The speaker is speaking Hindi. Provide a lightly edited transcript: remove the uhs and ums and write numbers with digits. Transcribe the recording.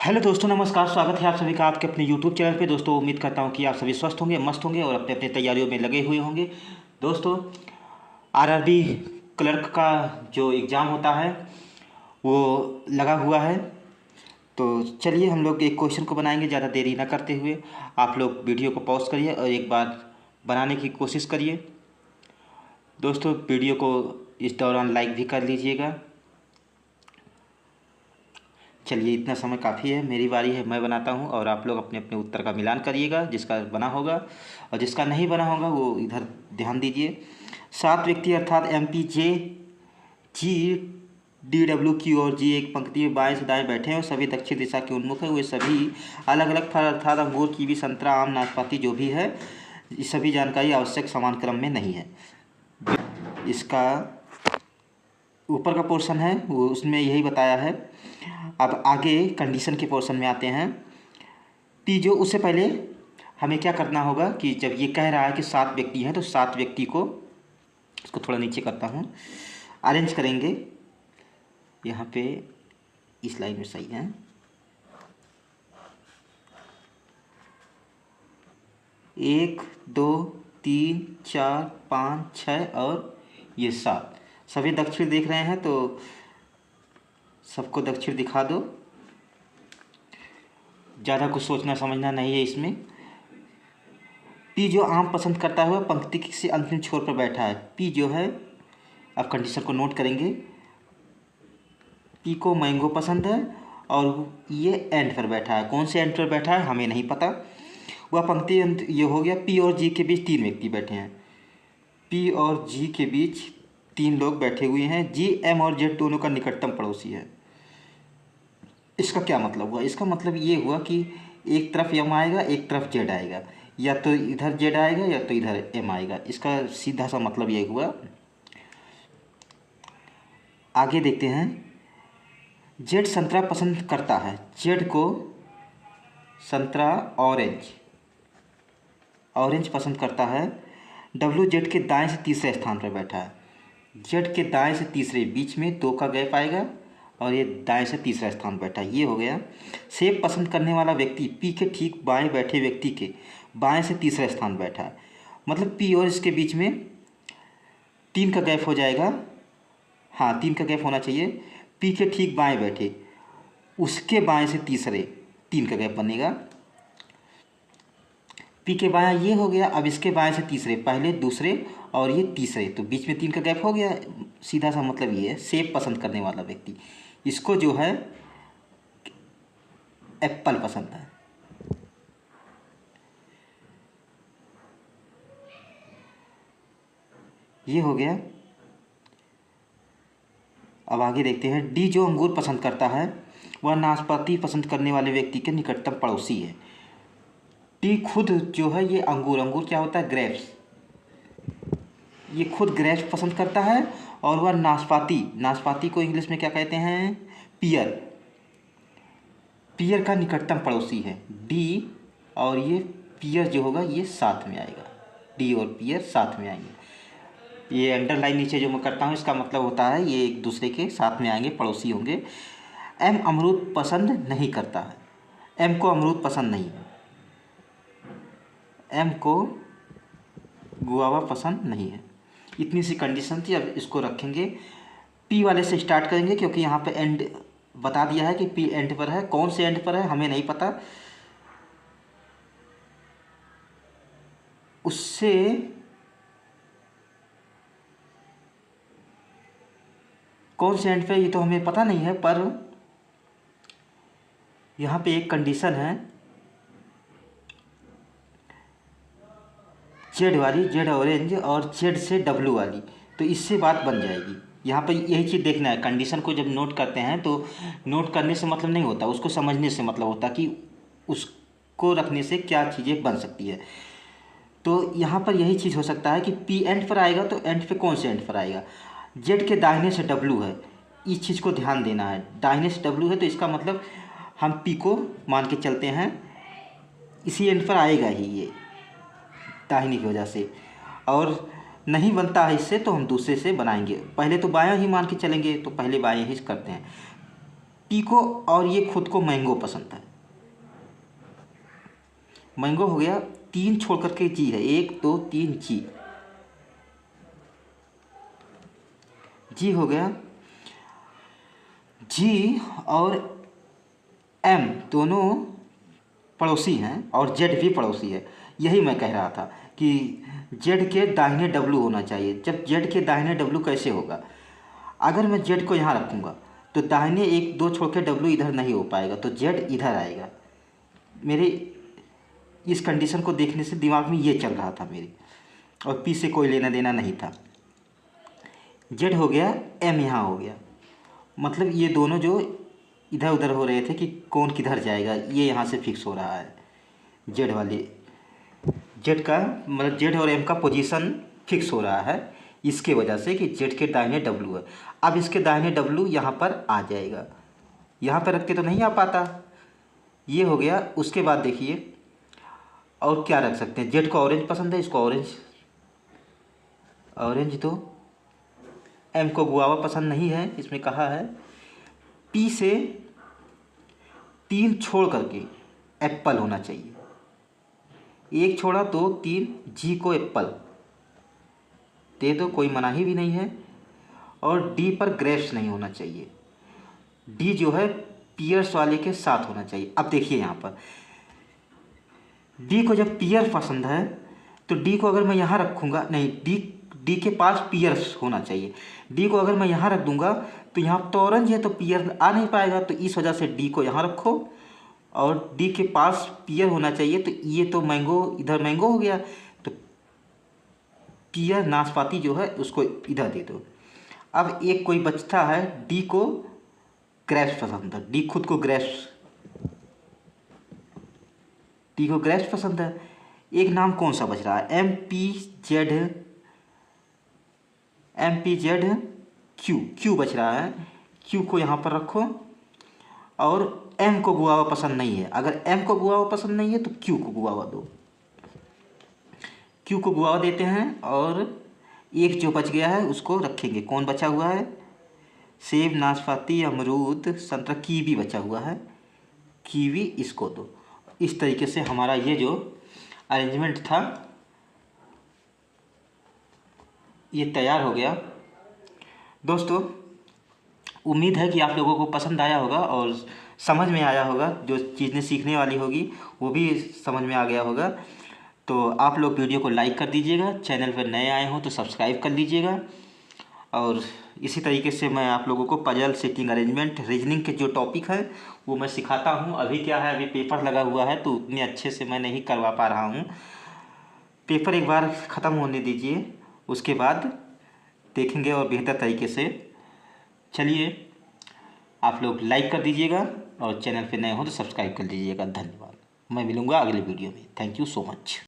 हेलो दोस्तों, नमस्कार। स्वागत है आप सभी का आपके अपने यूट्यूब चैनल पे। दोस्तों, उम्मीद करता हूँ कि आप सभी स्वस्थ होंगे, मस्त होंगे और अपने अपने तैयारियों में लगे हुए होंगे। दोस्तों, आरआरबी क्लर्क का जो एग्ज़ाम होता है वो लगा हुआ है। तो चलिए हम लोग एक क्वेश्चन को बनाएंगे। ज़्यादा देरी ना करते हुए आप लोग वीडियो को पॉज करिए और एक बार बनाने की कोशिश करिए। दोस्तों, वीडियो को इस दौरान लाइक भी कर लीजिएगा। चलिए, इतना समय काफ़ी है। मेरी बारी है, मैं बनाता हूँ और आप लोग अपने अपने उत्तर का मिलान करिएगा। जिसका बना होगा और जिसका नहीं बना होगा वो इधर ध्यान दीजिए। 7 व्यक्ति अर्थात MPJGDW और जी एक पंक्ति में बाएं से दाएं बैठे हैं और सभी दक्षिण दिशा के उन्मुख है। वे सभी अलग अलग फल अर्थात अंगूर, कीवी, संतरा, आम, नाशपाती जो भी है, ये सभी जानकारी आवश्यक समान क्रम में नहीं है। इसका ऊपर का पोर्शन है वो उसमें यही बताया है। अब आगे कंडीशन के पोर्शन में आते हैं। टी जो उससे पहले हमें क्या करना होगा कि जब ये कह रहा है कि 7 व्यक्ति हैं तो 7 व्यक्ति को, इसको थोड़ा नीचे करता हूँ, अरेंज करेंगे। यहाँ पे इस लाइन में सही है। एक, दो, तीन, चार, पाँच, छः और ये 7 सभी दक्षिण देख रहे हैं तो सबको दक्षिण दिखा दो। ज़्यादा कुछ सोचना समझना नहीं है इसमें। पी जो आम पसंद करता है वह पंक्ति से अंतिम छोर पर बैठा है। पी जो है, अब कंडीशन को नोट करेंगे। पी को मैंगो पसंद है और ये एंड पर बैठा है। कौन से एंड पर बैठा है हमें नहीं पता। वह पंक्ति ये हो गया। पी और जी के बीच 3 व्यक्ति बैठे हैं। पी और जी के बीच 3 लोग बैठे हुए हैं। जी, एम और जेड दोनों का निकटतम पड़ोसी है। इसका क्या मतलब हुआ? इसका मतलब ये हुआ कि एक तरफ एम आएगा, एक तरफ जेड आएगा, या तो इधर जेड आएगा या तो इधर एम आएगा। इसका सीधा सा मतलब ये हुआ। आगे देखते हैं। जेड संतरा पसंद करता है। जेड को संतरा, ऑरेंज पसंद करता है। डब्ल्यू जेड के दाएं से तीसरे स्थान पर बैठा है। जेड के दाएं से तीसरे, बीच में 2 का गैप आएगा और ये दाएं से तीसरा स्थान बैठा है। ये हो गया। सेब पसंद करने वाला व्यक्ति पी के ठीक बाएं बैठे व्यक्ति के बाएं से तीसरा स्थान बैठा है। मतलब पी और इसके बीच में 3 का गैप हो जाएगा। हाँ, 3 का गैप होना चाहिए। पी के ठीक बाएं बैठे, उसके बाएं से तीसरे 3 का गैप बनेगा। पी के बाएं ये हो गया। अब इसके बाएं से तीसरे, पहले, दूसरे और ये तीसरे, तो बीच में 3 का गैप हो गया। सीधा सा मतलब ये है। सेब पसंद करने वाला व्यक्ति, इसको जो है एप्पल पसंद है। ये हो गया। अब आगे देखते हैं। डी जो अंगूर पसंद करता है वह नाशपाती पसंद करने वाले व्यक्ति के निकटतम पड़ोसी है। डी खुद जो है ये अंगूर क्या होता है? ग्रेप्स। ये खुद ग्रेप्स पसंद करता है और वह नाशपाती को इंग्लिश में क्या कहते हैं? पियर का निकटतम पड़ोसी है डी। और ये पियर जो होगा ये साथ में आएगा। डी और पियर साथ में आएंगे। ये अंडरलाइन नीचे जो मैं करता हूँ इसका मतलब होता है ये एक दूसरे के साथ में आएंगे, पड़ोसी होंगे। एम अमरूद पसंद नहीं करता है। एम को अमरूद पसंद नहीं है। एम को गुआवा पसंद नहीं है। इतनी सी कंडीशन थी। अब इसको रखेंगे। पी वाले से स्टार्ट करेंगे क्योंकि यहाँ पे एंड बता दिया है कि पी एंड पर है। कौन से एंड पर है हमें नहीं पता। उससे कौन से एंड पे ये तो हमें पता नहीं है, पर यहाँ पे एक कंडीशन है जेड वाली, जेड ऑरेंज और जेड से डब्लू वाली, तो इससे बात बन जाएगी। यहाँ पर यही चीज़ देखना है। कंडीशन को जब नोट करते हैं तो नोट करने से मतलब नहीं होता, उसको समझने से मतलब होता कि उसको रखने से क्या चीज़ें बन सकती है। तो यहाँ पर यही चीज़ हो सकता है कि पी एंड पर आएगा तो एंड पे कौन से एंड पर आएगा? जेड के दाहिने से डब्लू है। इस चीज़ को ध्यान देना है। दाहिने से डब्लू है तो इसका मतलब हम पी को मान के चलते हैं इसी एंड पर आएगा ही ये, दाहिनी की वजह से। और नहीं बनता है इससे तो हम दूसरे से बनाएंगे। पहले तो बायां ही मान के चलेंगे तो पहले बायां ही करते हैं। टी को और ये खुद को मैंगो पसंद है। मैंगो हो गया, 3 छोड़ करके जी है, 1 2 3 जी। जी हो गया। जी और एम दोनों पड़ोसी हैं और जेड भी पड़ोसी है। यही मैं कह रहा था कि जेड के दाहिने डब्लू होना चाहिए। जब जेड के दाहिने डब्लू कैसे होगा, अगर मैं जेड को यहाँ रखूँगा तो दाहिने 1 2 छोड़ के डब्लू इधर नहीं हो पाएगा, तो जेड इधर आएगा। मेरे इस कंडीशन को देखने से दिमाग में ये चल रहा था मेरे, और पी से कोई लेना देना नहीं था। जेड हो गया, एम यहाँ हो गया, मतलब ये दोनों जो इधर उधर हो रहे थे कि कौन किधर जाएगा, ये यहाँ से फिक्स हो रहा है। जेड वाले, जेड का मतलब जेड और एम का पोजीशन फिक्स हो रहा है इसके वजह से कि जेड के दाहिने डब्लू है। अब इसके दाहिने डब्लू यहाँ पर आ जाएगा, यहाँ पर रख के तो नहीं आ पाता। ये हो गया। उसके बाद देखिए और क्या रख सकते हैं। जेड को ऑरेंज पसंद है, इसको ऑरेंज ऑरेंज दो। एम को गुआवा पसंद नहीं है, इसमें कहा है। पी से 3 छोड़ करके एप्पल होना चाहिए, 1 छोड़ा 2 3, जी को एप्पल दे दो, कोई मनाही भी नहीं है। और डी पर ग्रेप्स नहीं होना चाहिए, डी जो है पियर्स वाले के साथ होना चाहिए। अब देखिए यहाँ पर डी को जब पियर पसंद है तो डी को अगर मैं यहाँ रखूँगा, नहीं, डी के पास पियर्स होना चाहिए। डी को अगर मैं यहाँ रख दूँगा तो यहाँ तो ऑरेंज है तो पियर आ नहीं पाएगा, तो इस वजह से डी को यहाँ रखो और डी के पास पियर होना चाहिए। तो ये तो मैंगो, इधर मैंगो हो गया, तो पियर नाशपाती जो है उसको इधर दे दो। अब एक कोई बचता है, डी को ग्रेप्स पसंद है, डी खुद को ग्रेप्स, डी को ग्रेप्स पसंद है। एक नाम कौन सा बच रहा है, एम पी जेड क्यू बच रहा है। क्यू को यहाँ पर रखो और एम को गुआवा पसंद नहीं है। अगर एम को गुआवा पसंद नहीं है तो क्यू को गुआवा दो, क्यू को गुआवा देते हैं। और एक जो बच गया है उसको रखेंगे। कौन बचा हुआ है, सेब, नाशपाती, अमरूद, संतरा, कीवी बचा हुआ है, कीवी इसको दो। इस तरीके से हमारा ये जो अरेंजमेंट था ये तैयार हो गया। दोस्तों, उम्मीद है कि आप लोगों को पसंद आया होगा और समझ में आया होगा। जो चीज़ें सीखने वाली होगी वो भी समझ में आ गया होगा। तो आप लोग वीडियो को लाइक कर दीजिएगा, चैनल पर नए आए हों तो सब्सक्राइब कर लीजिएगा। और इसी तरीके से मैं आप लोगों को पजल, सेटिंग, अरेंजमेंट, रीजनिंग के जो टॉपिक हैं वो मैं सिखाता हूँ। अभी क्या है, अभी पेपर लगा हुआ है तो उतने अच्छे से मैं नहीं करवा पा रहा हूँ। पेपर एक बार ख़त्म होने दीजिए, उसके बाद देखेंगे और बेहतर तरीके से। चलिए, आप लोग लाइक कर दीजिएगा और चैनल पे नए हो तो सब्सक्राइब कर दीजिएगा। धन्यवाद। मैं मिलूँगा अगले वीडियो में। Thank you so much.